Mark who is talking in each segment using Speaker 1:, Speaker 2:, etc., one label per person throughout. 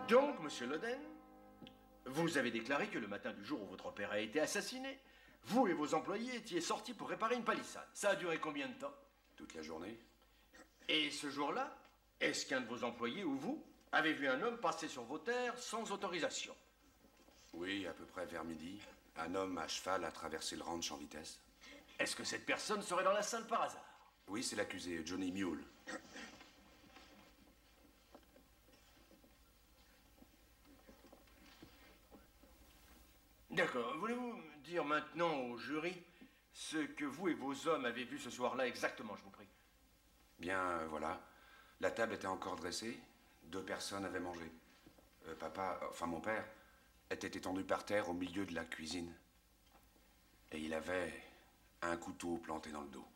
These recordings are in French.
Speaker 1: Donc, monsieur Loden, vous avez déclaré que le matin du jour où votre père a été assassiné, vous et vos employés étiez sortis pour réparer une palissade. Ça a duré combien de temps?
Speaker 2: Toute la journée.
Speaker 1: Et ce jour-là, est-ce qu'un de vos employés ou vous avez vu un homme passer sur vos terres sans autorisation?
Speaker 2: Oui, à peu près vers midi. Un homme à cheval a traversé le ranch en vitesse.
Speaker 1: Est-ce que cette personne serait dans la salle par hasard?
Speaker 2: Oui, c'est l'accusé, Johnny Mule.
Speaker 1: D'accord. Voulez-vous me dire maintenant au jury ce que vous et vos hommes avez vu ce soir-là exactement, je vous prie?
Speaker 2: Bien, voilà. La table était encore dressée. 2 personnes avaient mangé. Mon père, était étendu par terre au milieu de la cuisine. Et il avait un couteau planté dans le dos.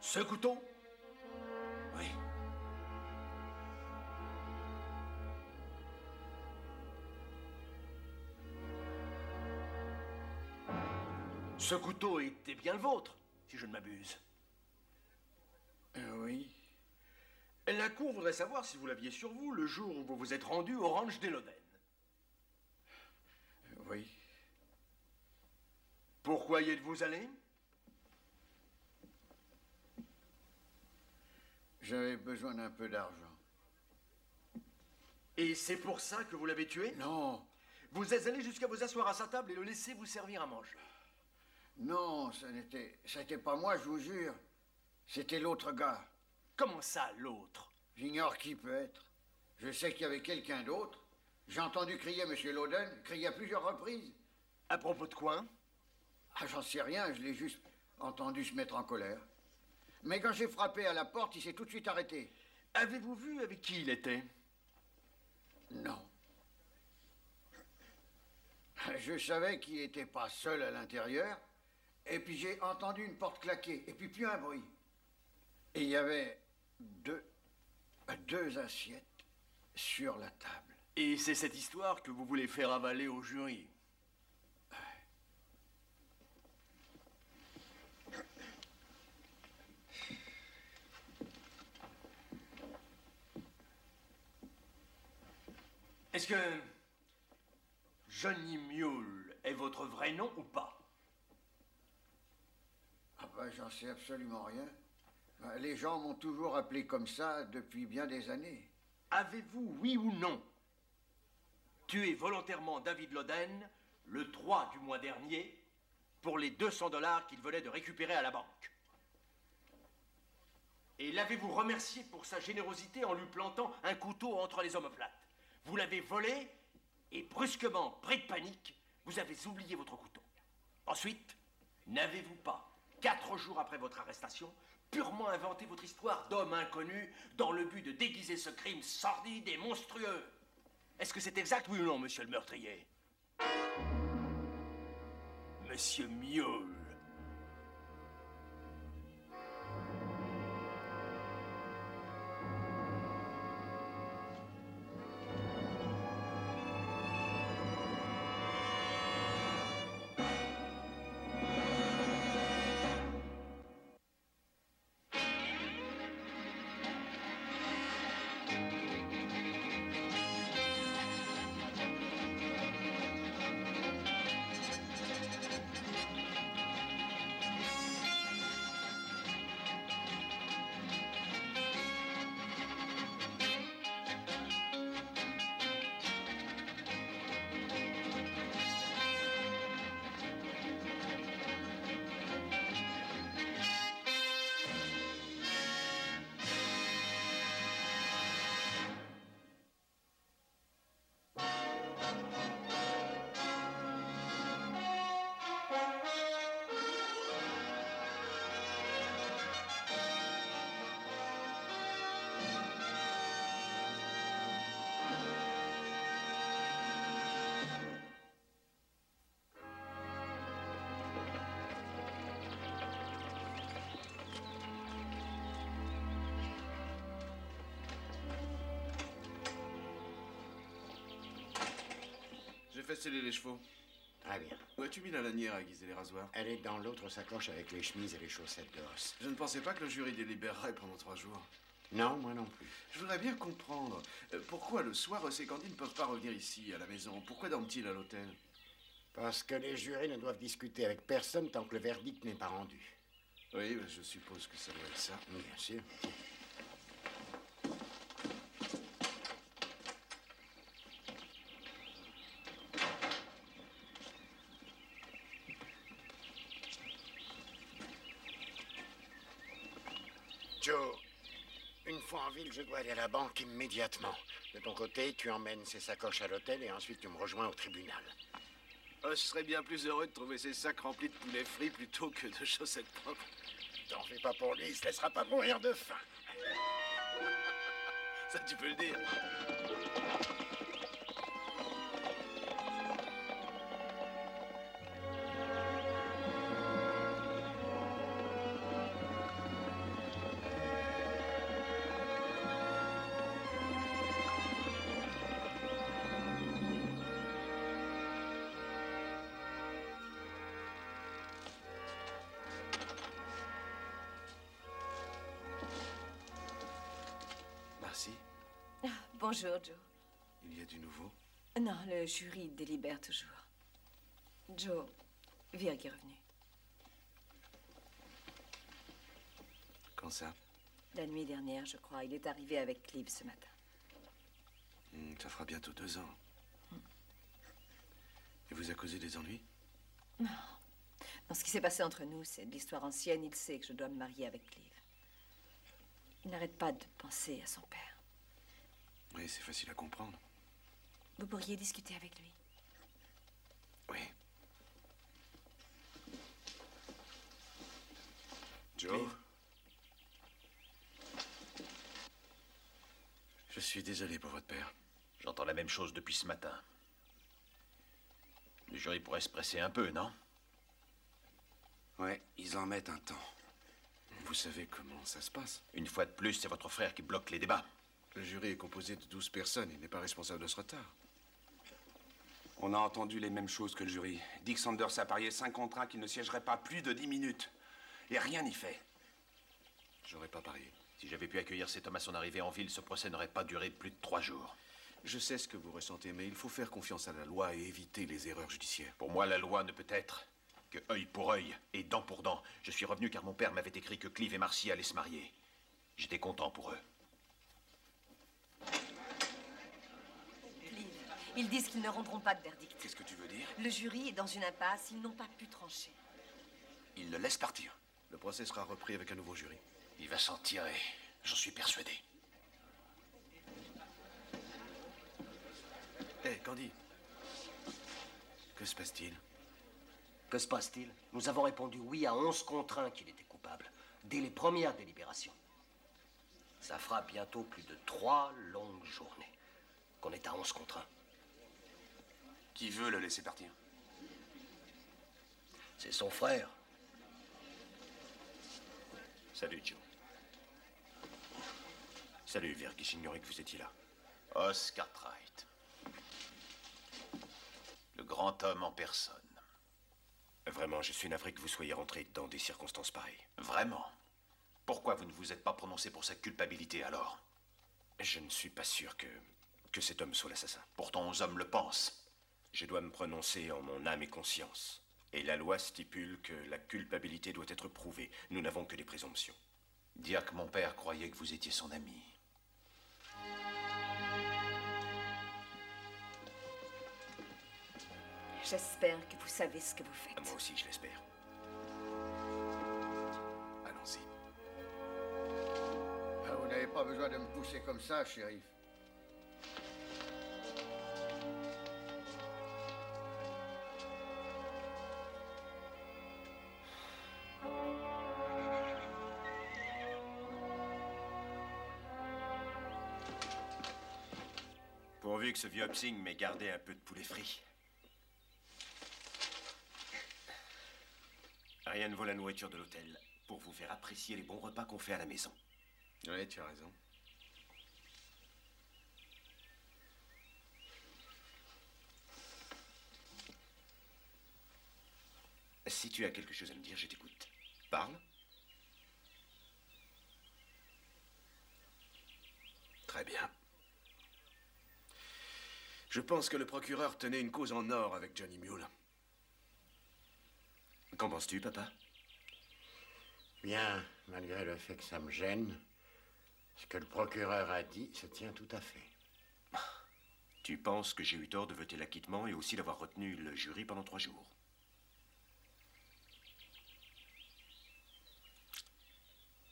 Speaker 1: Ce couteau?
Speaker 2: Oui.
Speaker 1: Ce couteau était bien le vôtre, si je ne m'abuse.
Speaker 3: Oui.
Speaker 1: La cour voudrait savoir si vous l'aviez sur vous le jour où vous vous êtes rendu au ranch des Loden.
Speaker 3: Oui.
Speaker 1: Pourquoi y êtes-vous allé?
Speaker 3: J'avais besoin d'un peu d'argent.
Speaker 1: Et c'est pour ça que vous l'avez tué?
Speaker 3: Non,
Speaker 1: Vous êtes allé jusqu'à vous asseoir à sa table et le laisser vous servir à manger.
Speaker 3: non, ça n'était pas moi, je vous jure. C'était l'autre gars.
Speaker 1: Comment ça, l'autre?
Speaker 3: J'ignore qui peut être. Je sais qu'il y avait quelqu'un d'autre. J'ai entendu crier M. Loden, crier à plusieurs reprises.
Speaker 1: À propos de quoi?
Speaker 3: Ah, j'en sais rien, je l'ai juste entendu se mettre en colère. Mais quand j'ai frappé à la porte, il s'est tout de suite arrêté.
Speaker 1: Avez-vous vu avec qui il était?
Speaker 3: Non. Je savais qu'il n'était pas seul à l'intérieur, et puis j'ai entendu une porte claquer, et puis plus un bruit. Et il y avait deux assiettes sur la table.
Speaker 1: Et c'est cette histoire que vous voulez faire avaler au jury. Est-ce que Johnny Mule est votre vrai nom ou pas?
Speaker 3: Ah ben, j'en sais absolument rien. Les gens m'ont toujours appelé comme ça depuis bien des années.
Speaker 1: Avez-vous, oui ou non, tué volontairement David Loden le 3 du mois dernier pour les 200 $ qu'il venait de récupérer à la banque? Et l'avez-vous remercié pour sa générosité en lui plantant un couteau entre les omoplates? Vous l'avez volé et brusquement, pris de panique, vous avez oublié votre couteau. Ensuite, n'avez-vous pas, 4 jours après votre arrestation, purement inventé votre histoire d'homme inconnu dans le but de déguiser ce crime sordide et monstrueux? Est-ce que c'est exact, oui ou non, monsieur le meurtrier? Monsieur Mule.
Speaker 4: J'ai fait sceller les chevaux. Très bien.
Speaker 5: Où as-tu mis la lanière à aiguiser les rasoirs?
Speaker 4: Elle est dans l'autre sacoche avec les chemises et les chaussettes d'os.
Speaker 5: Je ne pensais pas que le jury délibérerait pendant 3 jours.
Speaker 4: Non, moi non plus.
Speaker 5: Je voudrais bien comprendre pourquoi le soir, Ross et Candy ne peuvent pas revenir ici, à la maison. Pourquoi dorment-ils à l'hôtel?
Speaker 4: Parce que les jurés ne doivent discuter avec personne tant que le verdict n'est pas rendu.
Speaker 5: Oui, ben, je suppose que ça doit être ça.
Speaker 4: Bien sûr. Joe, une fois en ville, je dois aller à la banque immédiatement. De ton côté, tu emmènes ces sacoches à l'hôtel et ensuite tu me rejoins au tribunal.
Speaker 5: Je serais bien plus heureux de trouver ces sacs remplis de poulet frit plutôt que de chaussettes propres.
Speaker 4: T'en fais pas pour lui, il se laissera pas mourir de faim.
Speaker 5: Ça, tu peux le dire. Merci.
Speaker 6: Bonjour, Joe.
Speaker 5: Il y a du nouveau?
Speaker 6: Non, le jury délibère toujours. Joe, Virg est revenu.
Speaker 5: Quand ça?
Speaker 6: La nuit dernière, je crois. Il est arrivé avec Clive ce matin.
Speaker 5: Ça fera bientôt 2 ans. Et vous a causé des ennuis?
Speaker 6: Non, ce qui s'est passé entre nous, c'est de l'histoire ancienne. Il sait que je dois me marier avec Clive. Il n'arrête pas de penser à son père.
Speaker 5: Oui, c'est facile à comprendre.
Speaker 6: Vous pourriez discuter avec lui.
Speaker 5: Oui.
Speaker 2: Joe?
Speaker 5: Je suis désolé pour votre père.
Speaker 7: J'entends la même chose depuis ce matin. Le jury pourrait se presser un peu, non?
Speaker 2: Ouais, ils en mettent un temps.
Speaker 5: Vous savez comment ça se passe?
Speaker 7: Une fois de plus, c'est votre frère qui bloque les débats.
Speaker 5: Le jury est composé de 12 personnes. Il n'est pas responsable de ce retard.
Speaker 2: On a entendu les mêmes choses que le jury. Dick Sanders a parié 5 contre 1 qu'il ne siégerait pas plus de 10 minutes. Et rien n'y fait.
Speaker 5: J'aurais pas parié.
Speaker 7: Si j'avais pu accueillir cet homme à son arrivée en ville, ce procès n'aurait pas duré plus de 3 jours.
Speaker 5: Je sais ce que vous ressentez, mais il faut faire confiance à la loi et éviter les erreurs judiciaires.
Speaker 7: Pour moi, la loi ne peut être que œil pour œil et dent pour dent. Je suis revenu car mon père m'avait écrit que Clive et Marcy allaient se marier. J'étais content pour eux.
Speaker 6: Clive, ils disent qu'ils ne rendront pas de verdict.
Speaker 2: Qu'est-ce que tu veux dire?
Speaker 6: Le jury est dans une impasse. Ils n'ont pas pu trancher.
Speaker 2: Ils le laissent partir.
Speaker 5: Le procès sera repris avec un nouveau jury.
Speaker 7: Il va s'en tirer, j'en suis persuadé.
Speaker 5: Hé, Candy. Que se passe-t-il?
Speaker 1: Que se passe-t-il? Nous avons répondu oui à 11 contre 1 qu'il était coupable, dès les premières délibérations. Ça fera bientôt plus de 3 longues journées qu'on est à 11 contre 1.
Speaker 2: Qui veut le laisser partir?
Speaker 1: C'est son frère.
Speaker 7: Salut, Joe.
Speaker 1: Salut, Virg, j'ignorais que vous étiez là.
Speaker 7: Oscar Wright. Le grand homme en personne.
Speaker 1: Vraiment, je suis navré que vous soyez rentré dans des circonstances pareilles.
Speaker 7: Vraiment? Pourquoi vous ne vous êtes pas prononcé pour sa culpabilité alors?
Speaker 1: Je ne suis pas sûr que cet homme soit l'assassin.
Speaker 7: Pourtant, aux hommes le pensent.
Speaker 1: Je dois me prononcer en mon âme et conscience. Et la loi stipule que la culpabilité doit être prouvée. Nous n'avons que des présomptions.
Speaker 7: Dire que mon père croyait que vous étiez son ami.
Speaker 6: J'espère que vous savez ce que vous faites.
Speaker 1: Moi aussi, je l'espère.
Speaker 5: Allons-y.
Speaker 3: Ah, vous n'avez pas besoin de me pousser comme ça, shérif.
Speaker 1: Pourvu que ce vieux Hopsing m'ait gardé un peu de poulet frit. Rien ne vaut la nourriture de l'hôtel pour vous faire apprécier les bons repas qu'on fait à la maison.
Speaker 5: Oui, tu as raison.
Speaker 1: Si tu as quelque chose à me dire, je t'écoute. Parle.
Speaker 5: Très bien. Je pense que le procureur tenait une cause en or avec Johnny Mule.
Speaker 1: Qu'en penses-tu, papa?
Speaker 4: Bien, malgré le fait que ça me gêne, ce que le procureur a dit se tient tout à fait.
Speaker 1: Tu penses que j'ai eu tort de voter l'acquittement et aussi d'avoir retenu le jury pendant 3 jours?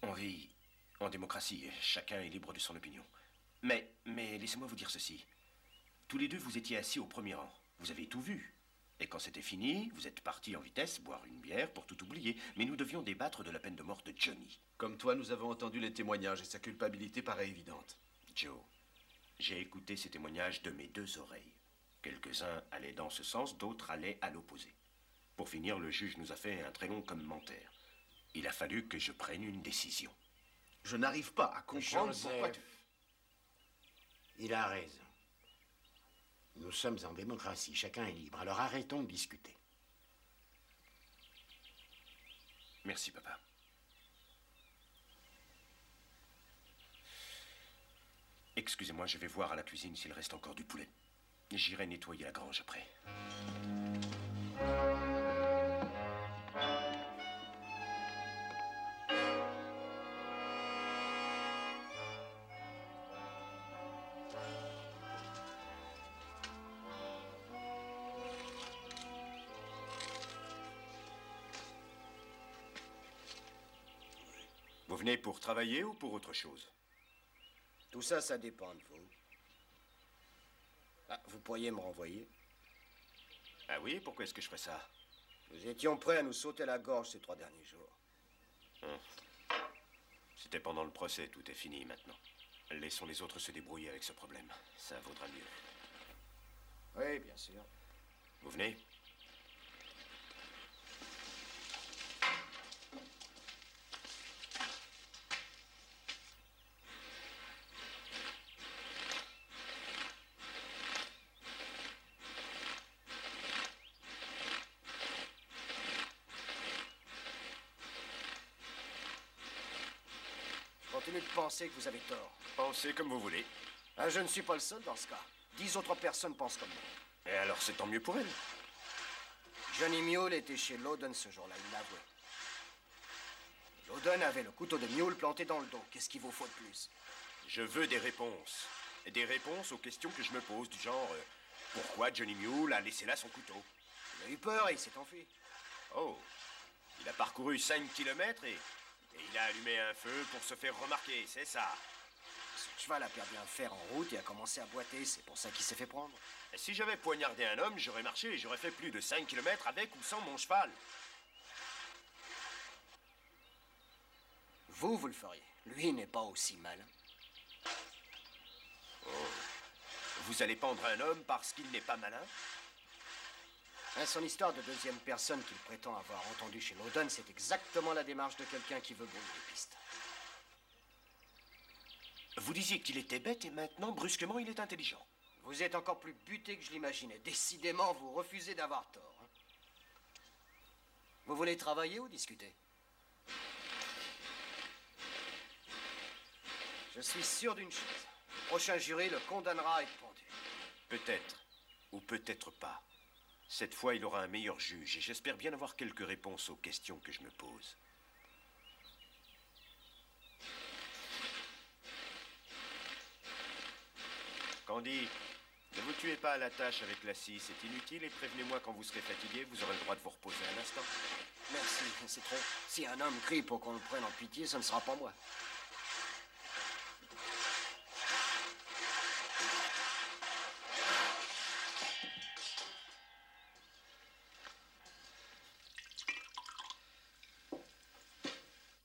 Speaker 1: On vit en démocratie et chacun est libre de son opinion. Mais laissez-moi vous dire ceci. Tous les deux, vous étiez assis au premier rang. Vous avez tout vu. Et quand c'était fini, vous êtes partis en vitesse boire une bière pour tout oublier. Mais nous devions débattre de la peine de mort de Johnny.
Speaker 5: Comme toi, nous avons entendu les témoignages et sa culpabilité paraît évidente.
Speaker 1: Joe, j'ai écouté ces témoignages de mes 2 oreilles. Quelques-uns allaient dans ce sens, d'autres allaient à l'opposé. Pour finir, le juge nous a fait un très long commentaire. Il a fallu que je prenne une décision.
Speaker 5: Je n'arrive pas à comprendre pourquoi tu...
Speaker 4: Il a raison. Nous sommes en démocratie, chacun est libre, alors arrêtons de discuter.
Speaker 1: Merci, papa. Excusez-moi, je vais voir à la cuisine s'il reste encore du poulet. J'irai nettoyer la grange après. Vous venez pour travailler ou pour autre chose?
Speaker 8: Tout ça, ça dépend de vous. Ah, vous pourriez me renvoyer?
Speaker 1: Ah oui, pourquoi est-ce que je ferais ça?
Speaker 8: Nous étions prêts à nous sauter la gorge ces 3 derniers jours.
Speaker 1: C'était pendant le procès, tout est fini maintenant. Laissons les autres se débrouiller avec ce problème. Ça vaudra mieux.
Speaker 8: Oui, bien sûr.
Speaker 1: Vous venez?
Speaker 8: Je continue de penser que vous avez tort.
Speaker 1: Pensez comme vous voulez.
Speaker 8: Ah, je ne suis pas le seul dans ce cas. 10 autres personnes pensent comme moi.
Speaker 1: Et alors, c'est tant mieux pour elle.
Speaker 8: Johnny Mule était chez Loudon ce jour-là, il l'a avoué. Loudon avait le couteau de Mule planté dans le dos. Qu'est-ce qu'il vous faut de plus?
Speaker 1: Je veux des réponses. Des réponses aux questions que je me pose, du genre... pourquoi Johnny Mule a laissé là son couteau?
Speaker 8: Il a eu peur et il s'est enfui.
Speaker 1: Oh, il a parcouru 5 kilomètres et il a allumé un feu pour se faire remarquer, c'est ça.
Speaker 8: Son cheval a perdu un fer en route et a commencé à boiter. C'est pour ça qu'il s'est fait prendre.
Speaker 1: Et si j'avais poignardé un homme, j'aurais marché et j'aurais fait plus de 5 kilomètres avec ou sans mon cheval.
Speaker 8: Vous le feriez. Lui n'est pas aussi malin.
Speaker 1: Vous allez pendre un homme parce qu'il n'est pas malin?
Speaker 8: Son histoire de deuxième personne qu'il prétend avoir entendue chez Loudon, c'est exactement la démarche de quelqu'un qui veut brouiller les pistes.
Speaker 1: Vous disiez qu'il était bête et maintenant, brusquement, il est intelligent.
Speaker 8: Vous êtes encore plus buté que je l'imaginais. Décidément, vous refusez d'avoir tort. Hein. Vous voulez travailler ou discuter? Je suis sûr d'une chose. Le prochain jury le condamnera à être pendu.
Speaker 1: Peut-être, ou peut-être pas. Cette fois, il aura un meilleur juge et j'espère bien avoir quelques réponses aux questions que je me pose. Candy, ne vous tuez pas à la tâche avec la scie, c'est inutile et prévenez-moi quand vous serez fatigué, vous aurez le droit de vous reposer un instant.
Speaker 8: Merci, c'est trop. Si un homme crie pour qu'on le prenne en pitié, ce ne sera pas moi.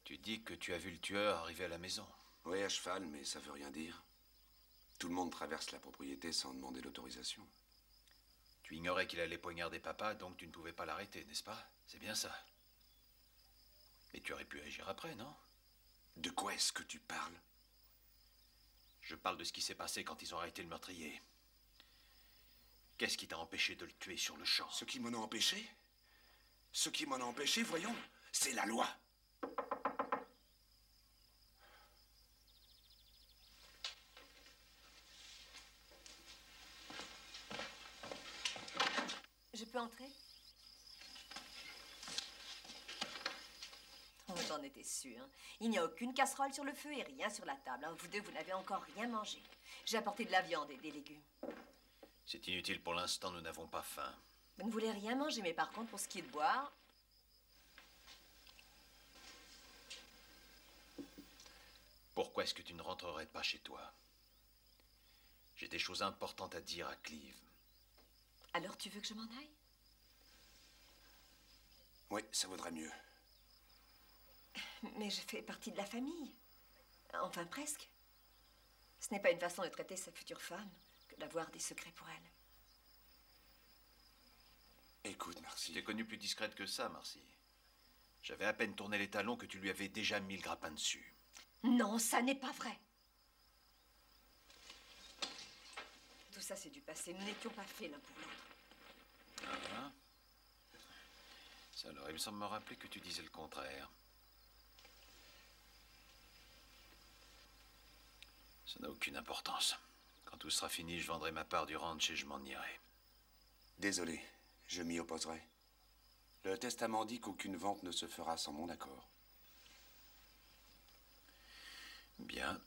Speaker 7: Tu dis que tu as vu le tueur arriver à la maison.
Speaker 2: Oui, à cheval, mais ça veut rien dire. Tout le monde traverse la propriété sans demander l'autorisation.
Speaker 7: Tu ignorais qu'il allait poignarder papa, donc tu ne pouvais pas l'arrêter, n'est-ce pas? C'est bien ça. Mais tu aurais pu agir après, non?
Speaker 2: De quoi est-ce que tu parles?
Speaker 7: Je parle de ce qui s'est passé quand ils ont arrêté le meurtrier. Qu'est-ce qui t'a empêché de le tuer sur le champ?
Speaker 2: Ce qui m'en a empêché? Ce qui m'en a empêché, voyons, c'est la loi.
Speaker 6: Je peux entrer? Oh, j'en étais sûre. Il n'y a aucune casserole sur le feu et rien sur la table. Vous deux, vous n'avez encore rien mangé. J'ai apporté de la viande et des légumes.
Speaker 7: C'est inutile pour l'instant, nous n'avons pas faim.
Speaker 6: Vous ne voulez rien manger, mais par contre, pour ce qui est de boire...
Speaker 7: Pourquoi est-ce que tu ne rentrerais pas chez toi? J'ai des choses importantes à dire à Cleve.
Speaker 6: Alors tu veux que je m'en aille?
Speaker 2: Oui, ça vaudrait mieux.
Speaker 6: Mais je fais partie de la famille. Enfin, presque. Ce n'est pas une façon de traiter sa future femme que d'avoir des secrets pour elle.
Speaker 2: Écoute, Marcy.
Speaker 7: Tu t'es connue plus discrète que ça, Marcy. J'avais à peine tourné les talons que tu lui avais déjà mis le grappin dessus.
Speaker 6: Non, ça n'est pas vrai. Tout ça, c'est du passé. Nous n'étions pas faits l'un pour l'autre.
Speaker 7: Ah. Ça, alors, il me semble me rappeler que tu disais le contraire. Ça n'a aucune importance. Quand tout sera fini, je vendrai ma part du ranch et je m'en irai.
Speaker 2: Désolé, je m'y opposerai. Le testament dit qu'aucune vente ne se fera sans mon accord.
Speaker 7: Bien.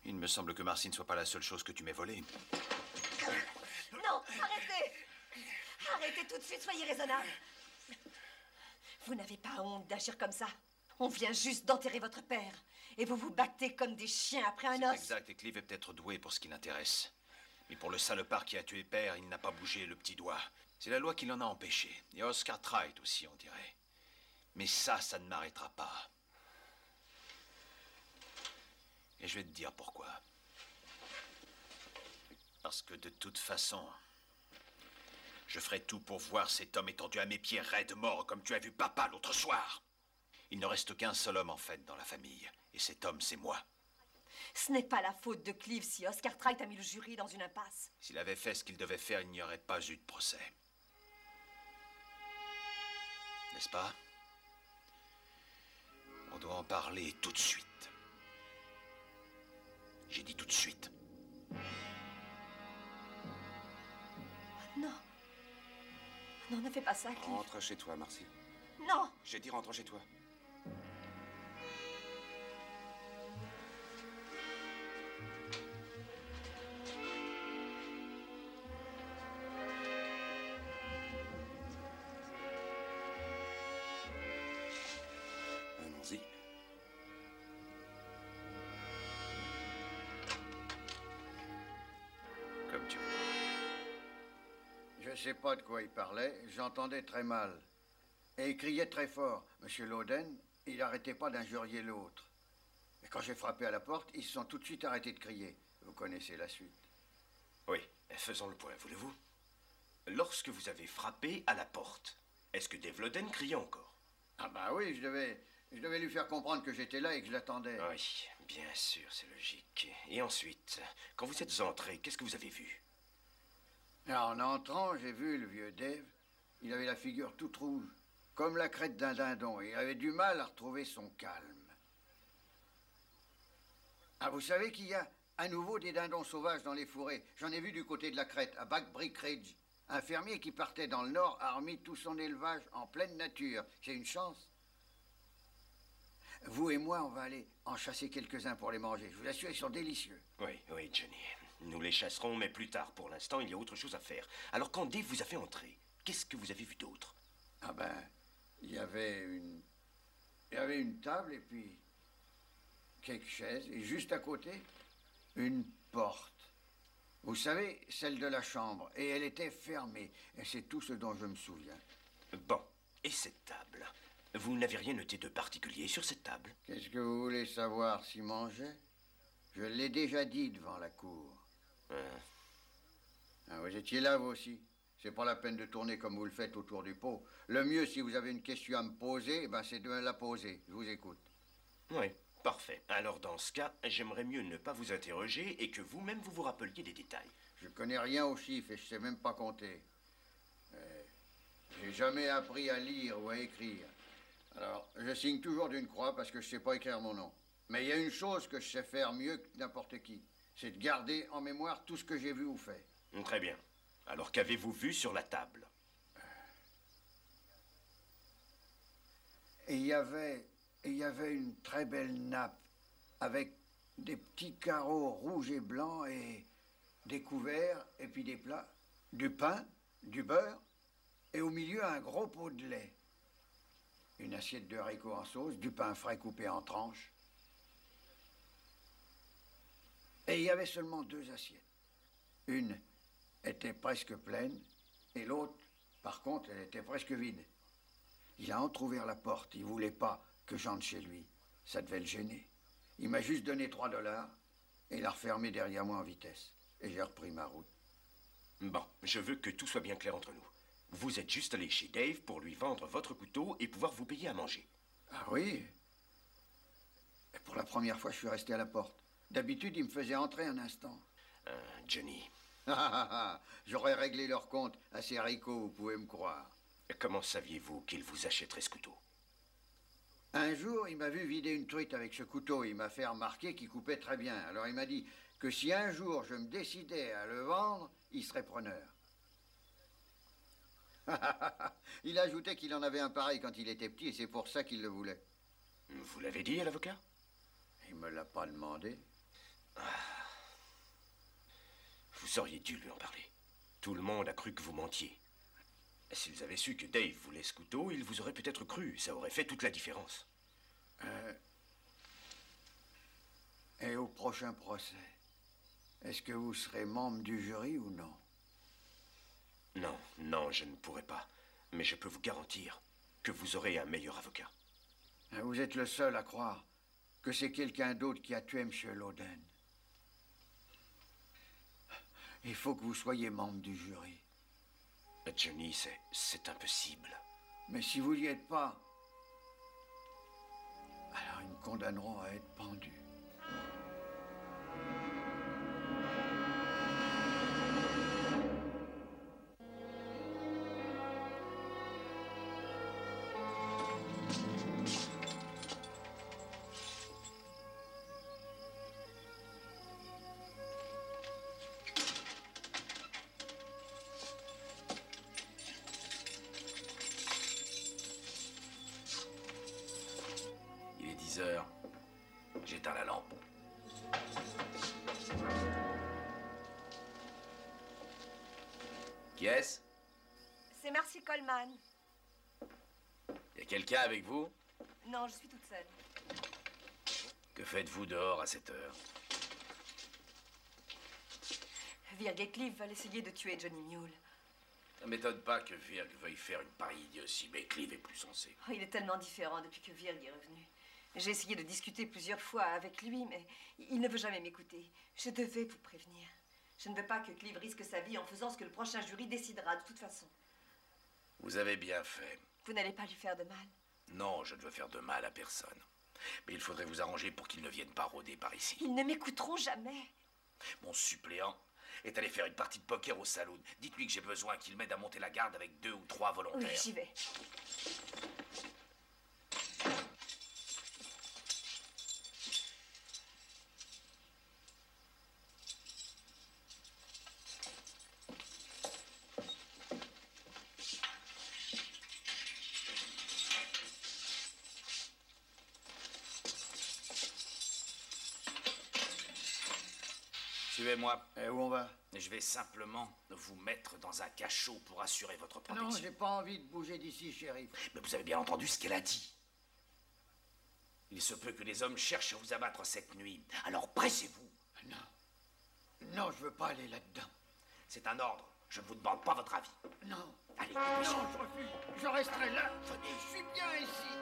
Speaker 7: Il me semble que Marcy ne soit pas la seule chose que tu m'aies volée.
Speaker 6: Non, arrêtez! Arrêtez tout de suite, soyez raisonnable. Vous n'avez pas honte d'agir comme ça. On vient juste d'enterrer votre père. Et vous vous battez comme des chiens après un os.
Speaker 7: C'est exact, et Cleve est peut-être doué pour ce qui l'intéresse. Mais pour le salopard qui a tué père, il n'a pas bougé le petit doigt. C'est la loi qui l'en a empêché. Et Oscar Tright aussi, on dirait. Mais ça ne m'arrêtera pas. Et je vais te dire pourquoi. Parce que de toute façon, je ferai tout pour voir cet homme étendu à mes pieds, raide mort, comme tu as vu papa l'autre soir. Il ne reste qu'un seul homme, en fait, dans la famille. Et cet homme, c'est moi.
Speaker 6: Ce n'est pas la faute de Cleve si Oscar Tright a mis le jury dans une impasse.
Speaker 7: S'il avait fait ce qu'il devait faire, il n'y aurait pas eu de procès. N'est-ce pas? On doit en parler tout de suite. J'ai dit tout de suite.
Speaker 6: Non. Non, ne fais pas ça, Cleve.
Speaker 2: Rentre chez toi, Marcy.
Speaker 6: Non!
Speaker 2: J'ai dit rentre chez toi. Allons-y.
Speaker 7: Comme tu veux.
Speaker 3: Je sais pas de quoi il parlait, j'entendais très mal. Et il criait très fort. Monsieur Loden, il n'arrêtait pas d'injurier l'autre. Et quand j'ai frappé à la porte, ils se sont tout de suite arrêtés de crier. Vous connaissez la suite.
Speaker 1: Oui, faisons le point, voulez-vous? Lorsque vous avez frappé à la porte, est-ce que Dave Loden criait encore?
Speaker 3: Ah bah oui, je devais lui faire comprendre que j'étais là et que je l'attendais.
Speaker 1: Oui, bien sûr, c'est logique. Et ensuite, quand vous êtes entré, qu'est-ce que vous avez vu?
Speaker 3: Alors, en entrant, j'ai vu le vieux Dave. Il avait la figure toute rouge, comme la crête d'un dindon, et il avait du mal à retrouver son calme. Ah, vous savez qu'il y a à nouveau des dindons sauvages dans les fourrés. J'en ai vu du côté de la crête, à Back Brick Ridge. Un fermier qui partait dans le nord a remis tout son élevage en pleine nature. C'est une chance. Vous et moi, on va aller en chasser quelques-uns pour les manger. Je vous assure, ils sont délicieux.
Speaker 1: Oui, oui, Johnny. Nous les chasserons, mais plus tard. Pour l'instant, il y a autre chose à faire. Alors, quand Dave vous a fait entrer, qu'est-ce que vous avez vu d'autre?
Speaker 3: Ah ben, il y avait une table et puis quelques chaises. Et juste à côté, une porte. Vous savez, celle de la chambre. Et elle était fermée. Et c'est tout ce dont je me souviens.
Speaker 1: Bon, et cette table? Vous n'avez rien noté de particulier sur cette table?
Speaker 3: Qu'est-ce que vous voulez savoir s'il mangeait? Je l'ai déjà dit devant la cour. Ah, vous étiez là, vous aussi. C'est pas la peine de tourner comme vous le faites autour du pot. Le mieux, si vous avez une question à me poser, ben, c'est de me la poser. Je vous écoute.
Speaker 1: Oui, parfait. Alors, dans ce cas, j'aimerais mieux ne pas vous interroger et que vous-même vous vous rappeliez des détails.
Speaker 3: Je connais rien aux chiffres et je sais même pas compter. J'ai jamais appris à lire ou à écrire. Alors, je signe toujours d'une croix parce que je sais pas écrire mon nom. Mais il y a une chose que je sais faire mieux que n'importe qui. C'est de garder en mémoire tout ce que j'ai vu ou fait.
Speaker 1: Très bien. Alors, qu'avez-vous vu sur la table?
Speaker 3: Et il y avait une très belle nappe avec des petits carreaux rouges et blancs et des couverts et puis des plats, du pain, du beurre et au milieu un gros pot de lait. Une assiette de haricots en sauce, du pain frais coupé en tranches. Et il y avait seulement 2 assiettes. Une était presque pleine et l'autre, par contre, elle était presque vide. Il a entrouvert la porte. Il voulait pas que j'entre chez lui. Ça devait le gêner. Il m'a juste donné 3 $ et l'a refermé derrière moi en vitesse. Et j'ai repris ma route.
Speaker 1: Bon, je veux que tout soit bien clair entre nous. Vous êtes juste allé chez Dave pour lui vendre votre couteau et pouvoir vous payer à manger.
Speaker 3: Ah oui? Et pour la première fois, je suis resté à la porte. D'habitude, il me faisait entrer un instant.
Speaker 1: Johnny.
Speaker 3: J'aurais réglé leur compte à ces haricots, vous pouvez me croire.
Speaker 1: Comment saviez-vous qu'il vous achèterait ce couteau?
Speaker 3: Un jour, il m'a vu vider une truite avec ce couteau. Il m'a fait remarquer qu'il coupait très bien. Alors il m'a dit que si un jour je me décidais à le vendre, il serait preneur. Il a ajouté qu'il en avait un pareil quand il était petit et c'est pour ça qu'il le voulait.
Speaker 1: Vous l'avez dit à l'avocat?
Speaker 3: Il me l'a pas demandé.
Speaker 1: Vous auriez dû lui en parler. Tout le monde a cru que vous mentiez. S'ils avaient su que Dave voulait ce couteau, ils vous auraient peut-être cru. Ça aurait fait toute la différence.
Speaker 3: Et au prochain procès, est-ce que vous serez membre du jury ou non?
Speaker 1: Non, je ne pourrai pas. Mais je peux vous garantir que vous aurez un meilleur avocat.
Speaker 3: Vous êtes le seul à croire que c'est quelqu'un d'autre qui a tué M. Loden. Il faut que vous soyez membre du jury.
Speaker 1: Johnny, c'est impossible.
Speaker 3: Mais si vous n'y êtes pas, alors ils me condamneront à être pendu.
Speaker 2: Il est 10 heures. J'éteins la lampe. Qui est-ce?
Speaker 6: C'est Marcy Coleman.
Speaker 2: Y a quelqu'un avec vous?
Speaker 6: Non, je suis toute seule.
Speaker 2: Que faites-vous dehors à cette heure?
Speaker 6: Virg et Clive veulent essayer de tuer Johnny Mule.
Speaker 2: Ça m'étonne pas que Virg veuille faire une pareille idiotie, mais Clive est plus sensé.
Speaker 6: Oh, il est tellement différent depuis que Virg est revenu. J'ai essayé de discuter plusieurs fois avec lui, mais il ne veut jamais m'écouter. Je devais vous prévenir. Je ne veux pas que Clive risque sa vie en faisant ce que le prochain jury décidera de toute façon.
Speaker 2: Vous avez bien fait.
Speaker 6: Vous n'allez pas lui faire de mal.
Speaker 2: Non, je ne veux faire de mal à personne. Mais il faudrait vous arranger pour qu'ils ne viennent pas rôder par ici.
Speaker 6: Ils ne m'écouteront jamais.
Speaker 2: Mon suppléant est allé faire une partie de poker au saloon. Dites-lui que j'ai besoin qu'il m'aide à monter la garde avec 2 ou 3 volontaires.
Speaker 6: Oui, j'y vais.
Speaker 2: Suivez-moi.
Speaker 3: Et où on va?
Speaker 2: Je vais simplement vous mettre dans un cachot pour assurer votre
Speaker 3: Non,
Speaker 2: protection.
Speaker 3: j'ai pas envie de bouger d'ici, shérif.
Speaker 2: Mais vous avez bien entendu ce qu'elle a dit. Il se peut que les hommes cherchent à vous abattre cette nuit. Alors pressez-vous.
Speaker 3: Non. Non, je veux pas aller là-dedans.
Speaker 2: C'est un ordre. Je ne vous demande pas votre avis.
Speaker 3: Non.
Speaker 2: Allez,
Speaker 3: Non,
Speaker 2: dépêchez-vous.
Speaker 3: je refuse. Je resterai là. Je suis bien ici.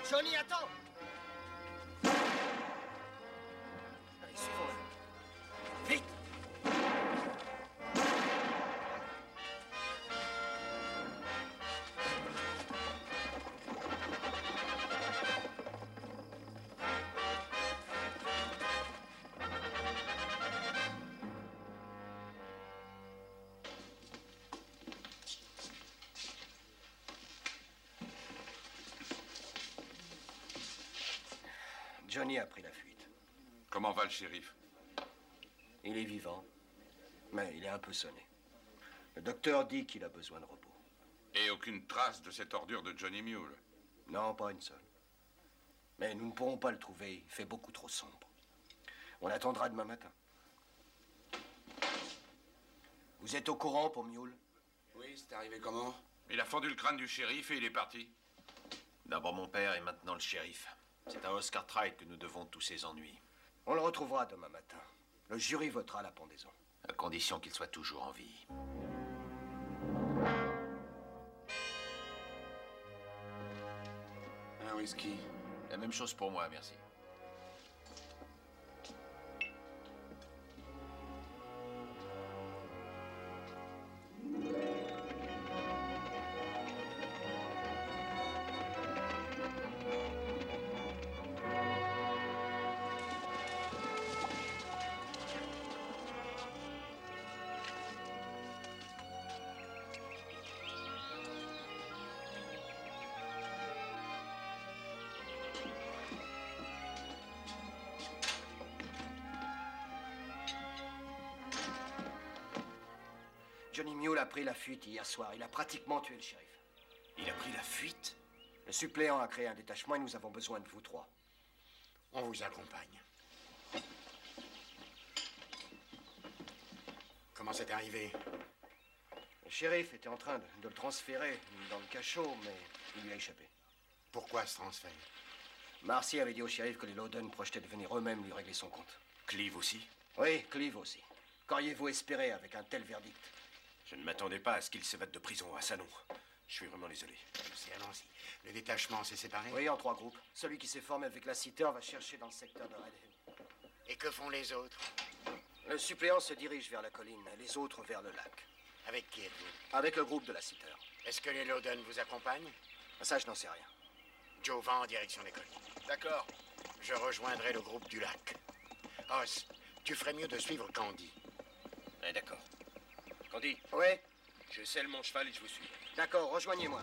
Speaker 8: Johnny, attends! Allez, suivons-le. Vite! Johnny a pris la fuite.
Speaker 2: Comment va le shérif?
Speaker 8: Il est vivant, mais il est un peu sonné. Le docteur dit qu'il a besoin de repos.
Speaker 2: Et aucune trace de cette ordure de Johnny Mule?
Speaker 8: Non, pas une seule. Mais nous ne pourrons pas le trouver, il fait beaucoup trop sombre. On attendra demain matin. Vous êtes au courant pour Mule?
Speaker 2: Oui, c'est arrivé comment?
Speaker 7: Il a fendu le crâne du shérif et il est parti. D'abord mon père et maintenant le shérif. C'est à Oscar Tride que nous devons tous ces ennuis.
Speaker 8: On le retrouvera demain matin. Le jury votera la pendaison.
Speaker 7: À condition qu'il soit toujours en vie.
Speaker 2: Un whisky.
Speaker 7: La même chose pour moi, merci.
Speaker 8: Johnny Mule a pris la fuite hier soir. Il a pratiquement tué le shérif.
Speaker 7: Il a pris la fuite?
Speaker 8: Le suppléant a créé un détachement et nous avons besoin de vous trois.
Speaker 4: On vous accompagne. Comment c'est arrivé?
Speaker 8: Le shérif était en train de le transférer dans le cachot, mais il lui a échappé.
Speaker 4: Pourquoi ce transfert?
Speaker 8: Marcy avait dit au shérif que les Loudon projetaient de venir eux-mêmes lui régler son compte.
Speaker 7: Cleve aussi?
Speaker 8: Oui, Cleve aussi. Qu'auriez-vous espéré avec un tel verdict?
Speaker 9: Je ne m'attendais pas à ce qu'il s'évade de prison à Salon. Je suis vraiment désolé.
Speaker 4: Je sais, allons-y. Le détachement s'est séparé?
Speaker 8: Oui, en 3 groupes. Celui qui s'est formé avec la Citer va chercher dans le secteur de Red Hill.
Speaker 4: Et que font les autres?
Speaker 8: Le suppléant se dirige vers la colline, et les autres vers le lac.
Speaker 4: Avec qui êtes-vous?
Speaker 8: Avec le groupe de la Citer.
Speaker 4: Est-ce que les Loudon vous accompagnent?
Speaker 8: Ça, je n'en sais rien.
Speaker 4: Joe va en direction des collines.
Speaker 9: D'accord.
Speaker 4: Je rejoindrai le groupe du lac. Os, tu ferais mieux de suivre Candy.
Speaker 9: Ouais, d'accord. Candy,
Speaker 8: Oui,
Speaker 9: je selle mon cheval et je vous suis.
Speaker 8: d'accord, rejoignez-moi.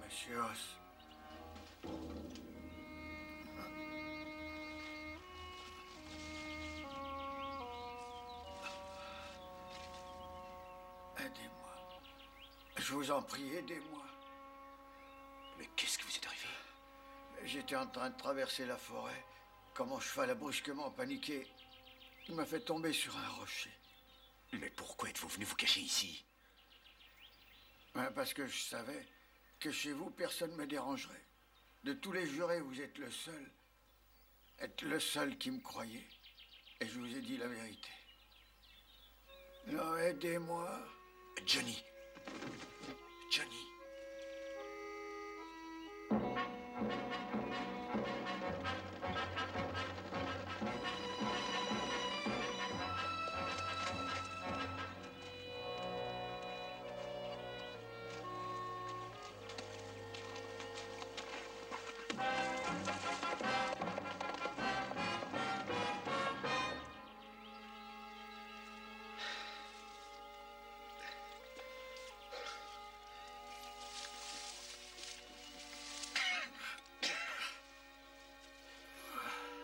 Speaker 3: Monsieur Os. Aidez-moi. Je vous en prie, aidez-moi.
Speaker 9: Mais qu'est-ce qui vous est arrivé?
Speaker 3: J'étais en train de traverser la forêt quand mon cheval a brusquement paniqué. Il m'a fait tomber sur un rocher.
Speaker 9: Mais pourquoi êtes-vous venu vous cacher ici?
Speaker 3: Parce que je savais que chez vous, personne ne me dérangerait. De tous les jurés, vous êtes le seul qui me croyait. Et je vous ai dit la vérité. Non, aidez-moi.
Speaker 9: Johnny. Johnny.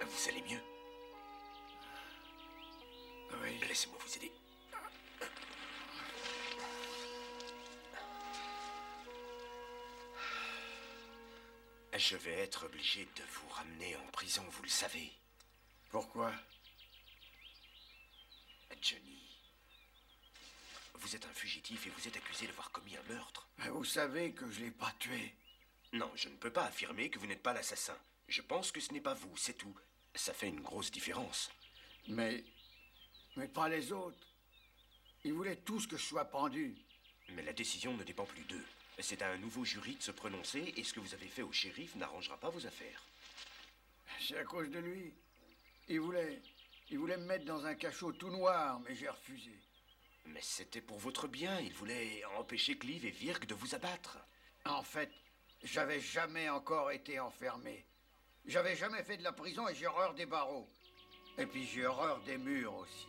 Speaker 9: Vous allez mieux?
Speaker 3: Oui.
Speaker 9: Laissez-moi vous aider. Je vais être obligé de vous ramener en prison, vous le savez.
Speaker 3: Pourquoi?
Speaker 9: Johnny. Vous êtes un fugitif et vous êtes accusé d'avoir commis un meurtre.
Speaker 3: Vous savez que je l'ai pas tué.
Speaker 9: Non, je ne peux pas affirmer que vous n'êtes pas l'assassin. Je pense que ce n'est pas vous, c'est tout. Ça fait une grosse différence.
Speaker 3: Mais pas les autres. Ils voulaient tous que je sois pendu.
Speaker 9: Mais la décision ne dépend plus d'eux. C'est à un nouveau jury de se prononcer et ce que vous avez fait au shérif n'arrangera pas vos affaires.
Speaker 3: C'est à cause de lui. Il voulait me mettre dans un cachot tout noir, mais j'ai refusé.
Speaker 9: Mais c'était pour votre bien. Il voulait empêcher Clive et Virk de vous abattre.
Speaker 3: En fait, j'avais jamais encore été enfermé. J'avais jamais fait de la prison et j'ai horreur des barreaux. Et puis j'ai horreur des murs aussi.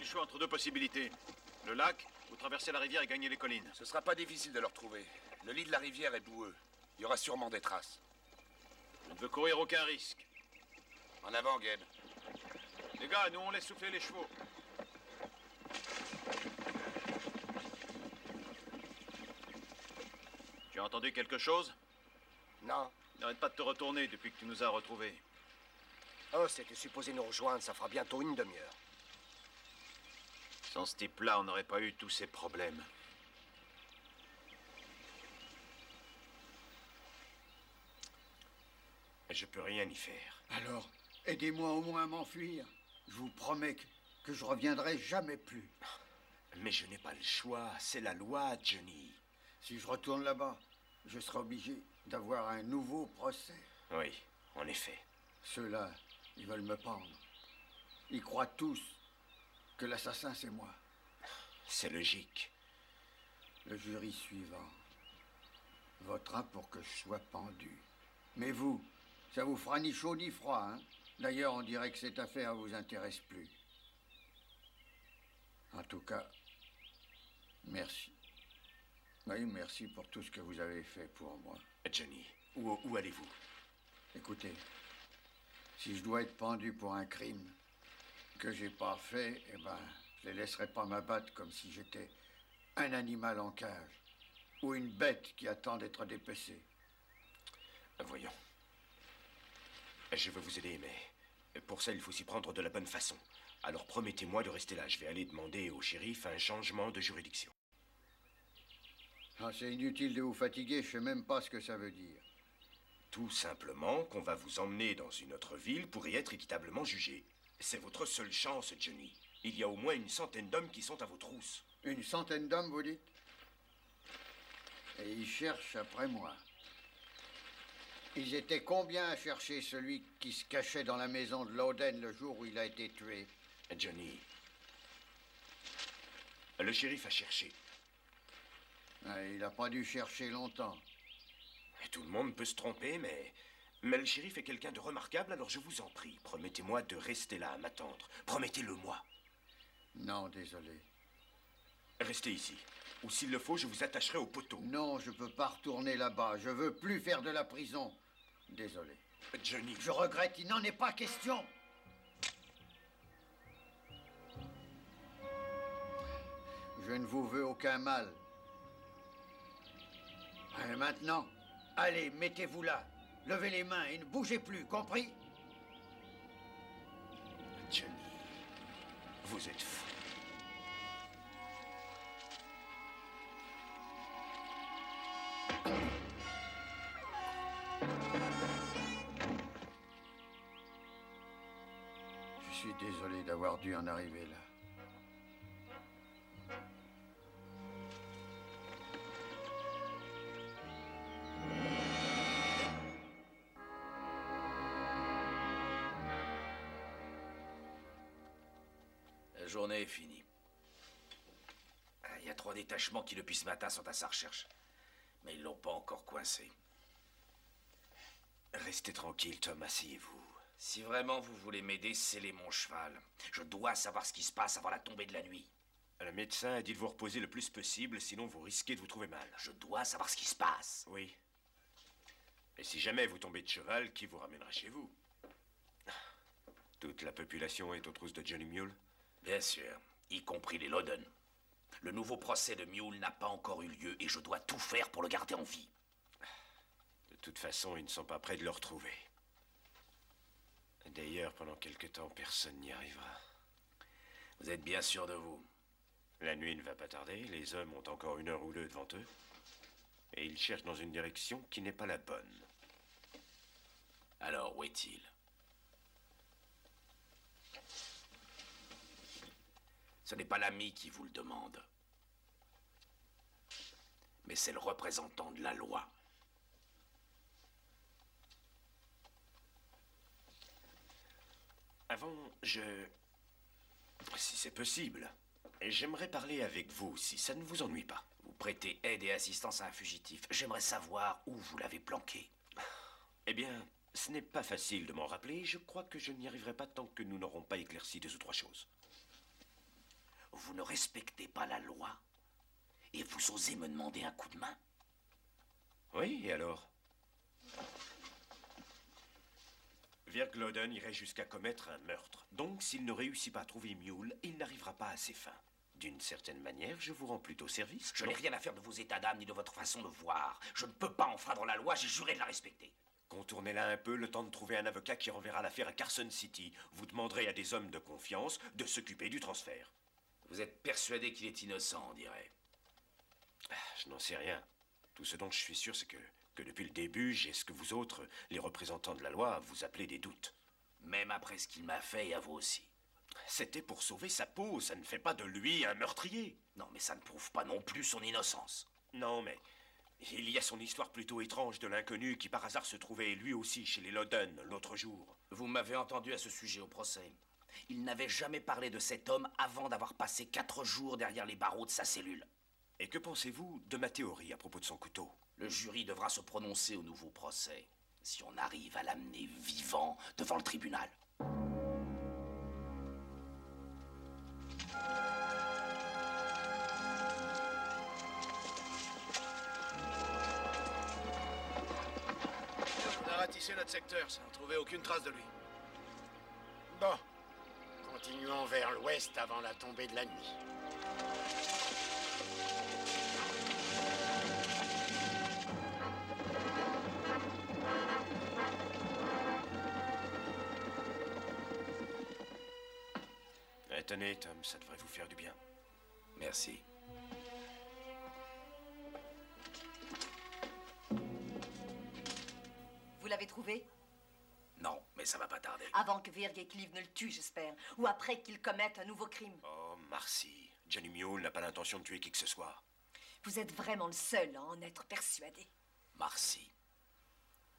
Speaker 7: Choix entre deux possibilités. Le lac, ou traverser la rivière et gagner les collines.
Speaker 2: Ce sera pas difficile de le retrouver. Le lit de la rivière est boueux. Il y aura sûrement des traces.
Speaker 7: Je ne veux courir aucun risque.
Speaker 2: En avant, Gabe.
Speaker 7: Les gars, nous on laisse souffler les chevaux. Tu as entendu quelque chose?
Speaker 8: Non.
Speaker 7: N'arrête pas de te retourner depuis que tu nous as retrouvés.
Speaker 8: Oh, c'était supposé nous rejoindre, ça fera bientôt une demi-heure.
Speaker 7: Sans ce type-là, on n'aurait pas eu tous ces problèmes.
Speaker 9: Je peux rien y faire.
Speaker 3: Alors, aidez-moi au moins à m'enfuir. Je vous promets que je reviendrai jamais plus.
Speaker 9: Mais je n'ai pas le choix, c'est la loi, Johnny.
Speaker 3: Si je retourne là-bas, je serai obligé d'avoir un nouveau procès.
Speaker 9: Oui, en effet.
Speaker 3: Ceux-là, ils veulent me pendre. Ils croient tous que l'assassin, c'est moi.
Speaker 9: C'est logique.
Speaker 3: Le jury suivant votera pour que je sois pendu. Mais vous, ça vous fera ni chaud ni froid, hein? D'ailleurs, on dirait que cette affaire vous intéresse plus. En tout cas, merci. Oui, merci pour tout ce que vous avez fait pour moi.
Speaker 9: Johnny, où allez-vous?
Speaker 3: Écoutez, si je dois être pendu pour un crime que j'ai pas fait, eh ben, je les laisserai pas m'abattre comme si j'étais un animal en cage ou une bête qui attend d'être dépecée.
Speaker 9: Voyons. Je veux vous aider, mais pour ça, il faut s'y prendre de la bonne façon. Alors promettez-moi de rester là. Je vais aller demander au shérif un changement de juridiction.
Speaker 3: Ah, c'est inutile de vous fatiguer, je sais même pas ce que ça veut dire.
Speaker 9: Tout simplement qu'on va vous emmener dans une autre ville pour y être équitablement jugé. C'est votre seule chance, Johnny. Il y a au moins 100 d'hommes qui sont à vos trousses.
Speaker 3: 100 d'hommes, vous dites? Et ils cherchent après moi. Ils étaient combien à chercher celui qui se cachait dans la maison de Loden le jour où il a été tué?
Speaker 9: Johnny, le shérif a cherché.
Speaker 3: Il n'a pas dû chercher longtemps.
Speaker 9: Tout le monde peut se tromper, mais le shérif est quelqu'un de remarquable, alors je vous en prie, promettez-moi de rester là à m'attendre. Promettez-le-moi.
Speaker 3: Non, désolé.
Speaker 9: Restez ici. Ou s'il le faut, je vous attacherai au poteau.
Speaker 3: Non, je peux pas retourner là-bas. Je veux plus faire de la prison. Désolé.
Speaker 9: Johnny.
Speaker 3: Je regrette, il n'en est pas question. Je ne vous veux aucun mal. Et maintenant, allez, mettez-vous là. Levez les mains et ne bougez plus, compris?
Speaker 9: Johnny, vous êtes fou.
Speaker 3: Je suis désolé d'avoir dû en arriver là.
Speaker 10: La journée est finie. Il y a 3 détachements qui, depuis ce matin, sont à sa recherche. Mais ils l'ont pas encore coincé.
Speaker 9: Restez tranquille, Tom, asseyez-vous.
Speaker 10: Si vraiment vous voulez m'aider, scellez mon cheval. Je dois savoir ce qui se passe avant la tombée de la nuit.
Speaker 9: Le médecin a dit de vous reposer le plus possible, sinon vous risquez de vous trouver mal.
Speaker 10: Je dois savoir ce qui se passe.
Speaker 9: Oui. Et si jamais vous tombez de cheval, qui vous ramènera chez vous? Toute la population est aux trousses de Johnny Mule?
Speaker 10: Bien sûr, y compris les Loden. Le nouveau procès de Mule n'a pas encore eu lieu et je dois tout faire pour le garder en vie.
Speaker 9: De toute façon, ils ne sont pas prêts de le retrouver. D'ailleurs, pendant quelque temps, personne n'y arrivera.
Speaker 10: Vous êtes bien sûr de vous?
Speaker 9: La nuit ne va pas tarder, les hommes ont encore 1 heure ou 2 devant eux. Et ils cherchent dans une direction qui n'est pas la bonne.
Speaker 10: Alors, où est-il? Ce n'est pas l'ami qui vous le demande. Mais c'est le représentant de la loi.
Speaker 9: Avant, si c'est possible, j'aimerais parler avec vous, si ça ne vous ennuie pas.
Speaker 10: Vous prêtez aide et assistance à un fugitif. J'aimerais savoir où vous l'avez planqué.
Speaker 9: Eh bien, ce n'est pas facile de m'en rappeler. Je crois que je n'y arriverai pas tant que nous n'aurons pas éclairci 2 ou 3 choses.
Speaker 10: Vous ne respectez pas la loi et vous osez me demander un coup de main?
Speaker 9: Oui, et alors? Virg Loden irait jusqu'à commettre un meurtre. Donc, s'il ne réussit pas à trouver Mule, il n'arrivera pas à ses fins. D'une certaine manière, je vous rends plutôt service.
Speaker 10: Je n'ai rien à faire de vos états d'âme ni de votre façon de voir. Je ne peux pas enfreindre la loi, j'ai juré de la respecter.
Speaker 9: Contournez-la un peu, le temps de trouver un avocat qui renverra l'affaire à Carson City. Vous demanderez à des hommes de confiance de s'occuper du transfert.
Speaker 10: Vous êtes persuadé qu'il est innocent, on dirait.
Speaker 9: Je n'en sais rien. Tout ce dont je suis sûr, c'est que depuis le début, j'ai ce que vous autres, les représentants de la loi, vous appelez des doutes.
Speaker 10: Même après ce qu'il m'a fait, et à vous aussi.
Speaker 9: C'était pour sauver sa peau, ça ne fait pas de lui un meurtrier.
Speaker 10: Non, mais ça ne prouve pas non plus son innocence.
Speaker 9: Non, mais il y a son histoire plutôt étrange de l'inconnu qui par hasard se trouvait lui aussi chez les Loden l'autre jour.
Speaker 10: Vous m'avez entendu à ce sujet au procès. Il n'avait jamais parlé de cet homme avant d'avoir passé 4 jours derrière les barreaux de sa cellule.
Speaker 9: Et que pensez-vous de ma théorie à propos de son couteau?
Speaker 10: Le jury devra se prononcer au nouveau procès, si on arrive à l'amener vivant devant le tribunal.
Speaker 5: On a ratissé notre secteur, sans trouver aucune trace de lui.
Speaker 4: Bon, continuons vers l'ouest avant la tombée de la nuit.
Speaker 9: Tenez, Tom, ça devrait vous faire du bien.
Speaker 10: Merci.
Speaker 6: Vous l'avez trouvé?
Speaker 10: Non, mais ça va pas tarder.
Speaker 6: Avant que Virg et Cleve ne le tuent, j'espère. Ou après qu'il commette un nouveau crime.
Speaker 9: Oh, Marcy. Johnny Mule n'a pas l'intention de tuer qui que ce soit.
Speaker 6: Vous êtes vraiment le seul à en être persuadé.
Speaker 10: Marcy,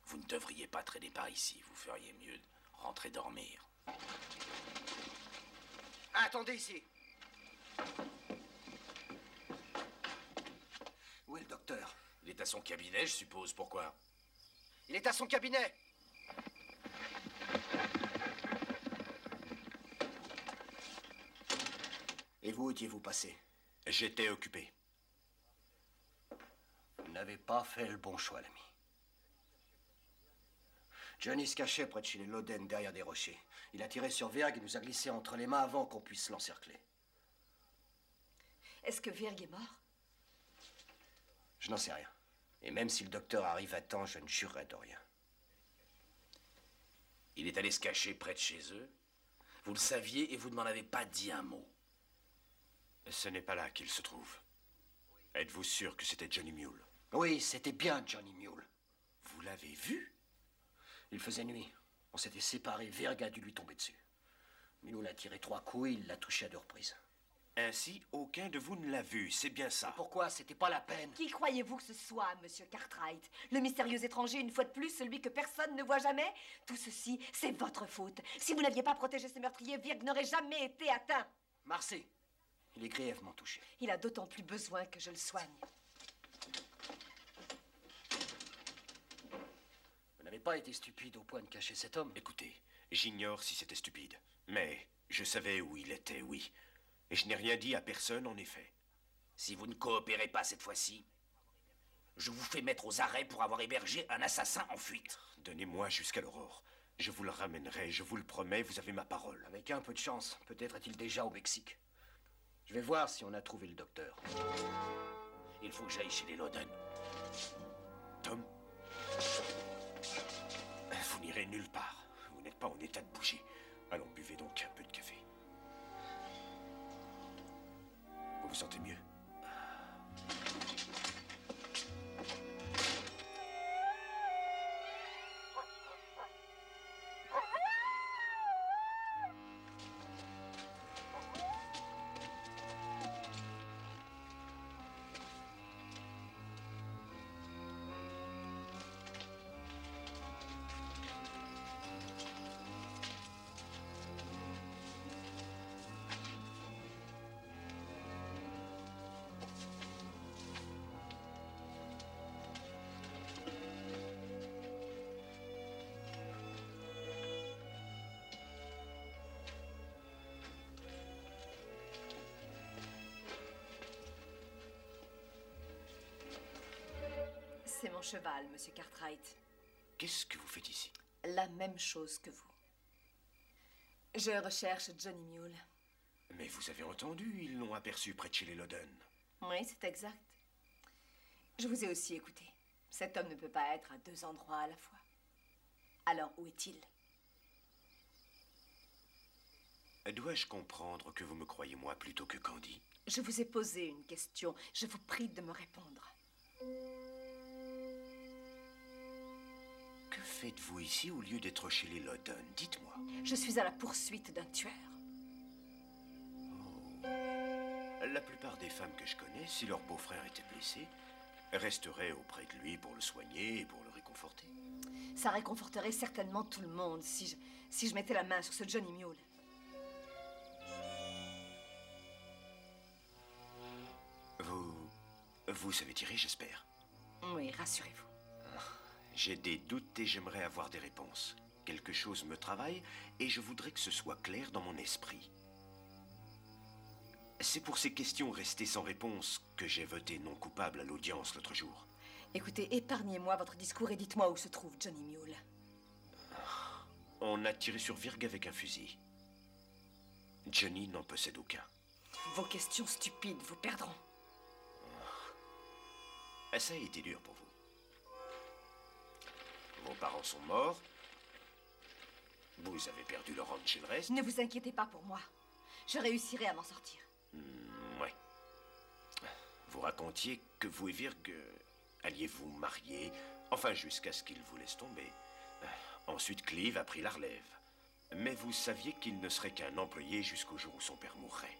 Speaker 10: vous ne devriez pas traîner par ici. Vous feriez mieux de rentrer dormir.
Speaker 8: Attendez ici. Où est le docteur?
Speaker 10: Il est à son cabinet, je suppose. Pourquoi?
Speaker 8: Il est à son cabinet. Et vous, étiez-vous passé?
Speaker 9: J'étais occupé.
Speaker 8: Vous n'avez pas fait le bon choix, l'ami. Johnny se cachait près de chez les Loden, derrière des rochers. Il a tiré sur Virg et nous a glissé entre les mains avant qu'on puisse l'encercler.
Speaker 6: Est-ce que Virg est mort?
Speaker 8: Je n'en sais rien. Et même si le docteur arrive à temps, je ne jurerai de rien.
Speaker 10: Il est allé se cacher près de chez eux. Vous le saviez et vous ne m'en avez pas dit un mot.
Speaker 9: Ce n'est pas là qu'il se trouve. Êtes-vous sûr que c'était Johnny Mule?
Speaker 8: Oui, c'était bien Johnny Mule.
Speaker 9: Vous l'avez vu?
Speaker 8: Il faisait nuit. On s'était séparés. Virg a dû lui tomber dessus. Mule a tiré 3 coups et il l'a touché à 2 reprises.
Speaker 9: Ainsi, aucun de vous ne l'a vu, c'est bien ça.
Speaker 8: Et pourquoi? C'était pas la peine.
Speaker 6: Qui croyez-vous que ce soit, monsieur Cartwright? Le mystérieux étranger, une fois de plus, celui que personne ne voit jamais? Tout ceci, c'est votre faute. Si vous n'aviez pas protégé ce meurtrier, Virg n'aurait jamais été atteint.
Speaker 8: Marcy, il est grièvement touché.
Speaker 6: Il a d'autant plus besoin que je le soigne.
Speaker 8: Vous n'avez pas été stupide au point de cacher cet homme?
Speaker 9: Écoutez, j'ignore si c'était stupide, mais je savais où il était, oui. Et je n'ai rien dit à personne, en effet.
Speaker 10: Si vous ne coopérez pas cette fois-ci, je vous fais mettre aux arrêts pour avoir hébergé un assassin en fuite.
Speaker 9: Donnez-moi jusqu'à l'aurore. Je vous le ramènerai, je vous le promets, vous avez ma parole.
Speaker 8: Avec un peu de chance, peut-être est-il déjà au Mexique. Je vais voir si on a trouvé le docteur.
Speaker 10: Il faut que j'aille chez les Loden.
Speaker 9: Tom, vous n'irez nulle part. Vous n'êtes pas en état de bouger. Allons, buvez donc un peu de café. Vous vous sentez mieux?
Speaker 6: C'est mon cheval, monsieur Cartwright.
Speaker 9: Qu'est-ce que vous faites ici?
Speaker 6: La même chose que vous. Je recherche Johnny Mule.
Speaker 9: Mais vous avez entendu, ils l'ont aperçu près de chez les Loden.
Speaker 6: Oui, c'est exact. Je vous ai aussi écouté. Cet homme ne peut pas être à deux endroits à la fois. Alors, où est-il?
Speaker 9: Dois-je comprendre que vous me croyez moi plutôt que Candy?
Speaker 6: Je vous ai posé une question. Je vous prie de me répondre.
Speaker 9: Que faites-vous ici au lieu d'être chez les Loden? Dites-moi.
Speaker 6: Je suis à la poursuite d'un tueur.
Speaker 9: La plupart des femmes que je connais, si leur beau-frère était blessé, resteraient auprès de lui pour le soigner et pour le réconforter.
Speaker 6: Ça réconforterait certainement tout le monde si je mettais la main sur ce Johnny Mule.
Speaker 9: Vous savez tirer, j'espère.
Speaker 6: Oui, rassurez-vous.
Speaker 9: J'ai des doutes et j'aimerais avoir des réponses. Quelque chose me travaille et je voudrais que ce soit clair dans mon esprit. C'est pour ces questions restées sans réponse que j'ai voté non coupable à l'audience l'autre jour.
Speaker 6: Écoutez, épargnez-moi votre discours et dites-moi où se trouve Johnny Mule.
Speaker 9: On a tiré sur Virg avec un fusil. Johnny n'en possède aucun.
Speaker 6: Vos questions stupides vous perdront.
Speaker 9: Ça a été dur pour vous. Vos parents sont morts. Vous avez perdu le ranch et le reste.
Speaker 6: Ne vous inquiétez pas pour moi. Je réussirai à m'en sortir.
Speaker 9: Ouais. Vous racontiez que vous et Virg alliez vous marier, enfin jusqu'à ce qu'il vous laisse tomber. Ensuite, Cleve a pris la relève. Mais vous saviez qu'il ne serait qu'un employé jusqu'au jour où son père mourrait.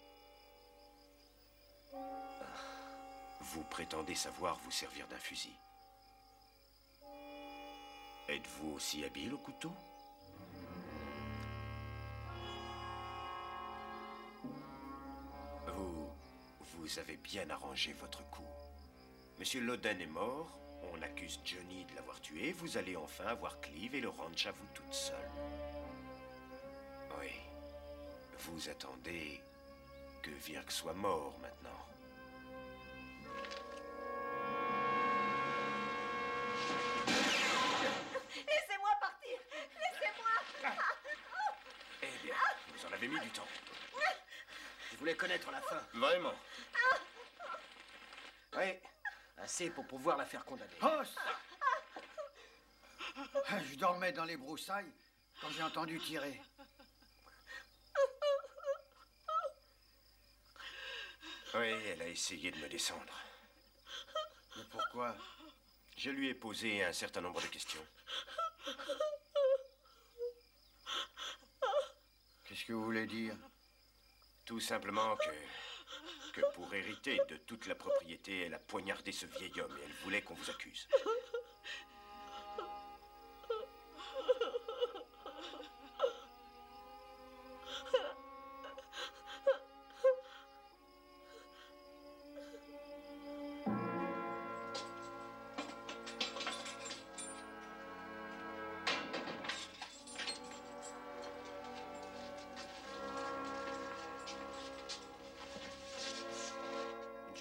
Speaker 9: Vous prétendez savoir vous servir d'un fusil. Êtes-vous aussi habile au couteau? Vous avez bien arrangé votre coup. Monsieur Loden est mort, on accuse Johnny de l'avoir tué, vous allez enfin avoir Cleve et le ranch à vous toute seule. Oui. Vous attendez que Virg soit mort maintenant.
Speaker 6: Laissez-moi partir! Laissez-moi!
Speaker 9: Eh bien, vous en avez mis du temps.
Speaker 8: Je voulais connaître la fin.
Speaker 9: Vraiment?
Speaker 8: Oui, assez pour pouvoir la faire condamner.
Speaker 3: Oh, je dormais dans les broussailles quand j'ai entendu tirer.
Speaker 9: Oui, elle a essayé de me descendre.
Speaker 3: Mais pourquoi?
Speaker 9: Je lui ai posé un certain nombre de questions.
Speaker 3: Qu'est-ce que vous voulez dire?
Speaker 9: Tout simplement que pour hériter de toute la propriété, elle a poignardé ce vieil homme et elle voulait qu'on vous accuse.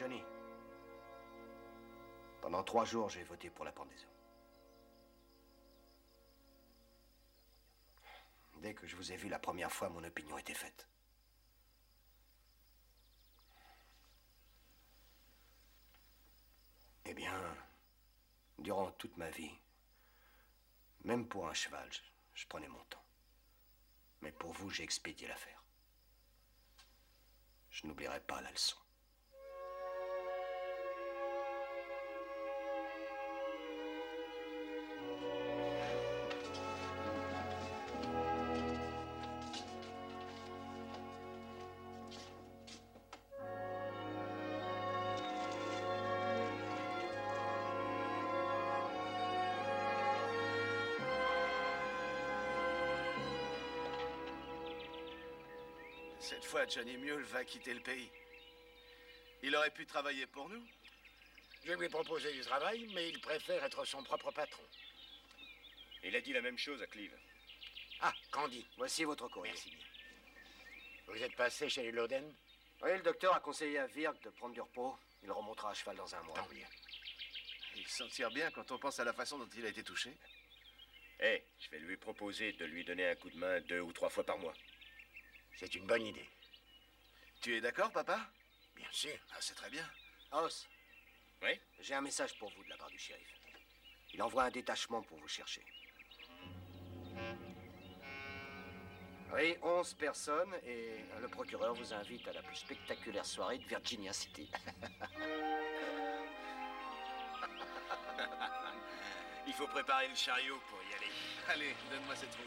Speaker 8: Johnny, pendant 3 jours, j'ai voté pour la pendaison. Dès que je vous ai vu la première fois, mon opinion était faite. Eh bien, durant toute ma vie, même pour un cheval, je prenais mon temps. Mais pour vous, j'ai expédié l'affaire. Je n'oublierai pas la leçon.
Speaker 5: Cette fois, Johnny Mule va quitter le pays. Il aurait pu travailler pour nous.
Speaker 4: Je lui ai proposé du travail, mais il préfère être son propre patron.
Speaker 9: Il a dit la même chose à Cleve.
Speaker 4: Ah, Candy.
Speaker 8: Voici votre courrier.
Speaker 4: Merci bien. Vous êtes passé chez les Loden?
Speaker 8: Oui, le docteur a conseillé à Virg de prendre du repos. Il remontera à cheval dans un mois.
Speaker 4: Tant mieux.
Speaker 5: Il s'en tire bien quand on pense à la façon dont il a été touché.
Speaker 9: Eh, je vais lui proposer de lui donner un coup de main 2 ou 3 fois par mois.
Speaker 4: C'est une bonne idée.
Speaker 5: Tu es d'accord, papa?
Speaker 4: Bien sûr.
Speaker 5: Ah, c'est très bien.
Speaker 8: Os.
Speaker 9: Oui?
Speaker 8: J'ai un message pour vous de la part du shérif. Il envoie un détachement pour vous chercher. Oui, 11 personnes et le procureur vous invite à la plus spectaculaire soirée de Virginia City.
Speaker 7: Il faut préparer le chariot pour y aller.
Speaker 5: Allez, donne-moi cette roue.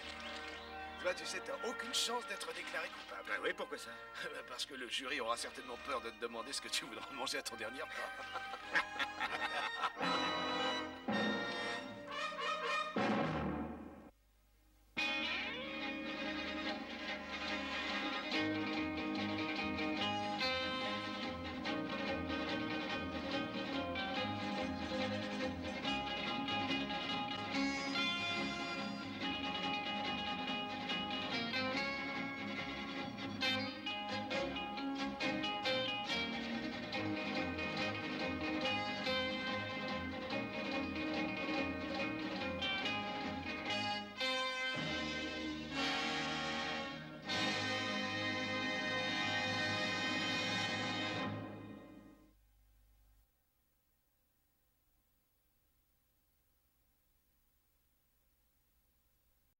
Speaker 5: Toi, tu sais, t'as aucune chance d'être déclaré coupable.
Speaker 9: Ah oui, pourquoi ça?
Speaker 5: Parce que le jury aura certainement peur de te demander ce que tu voudras manger à ton dernier repas.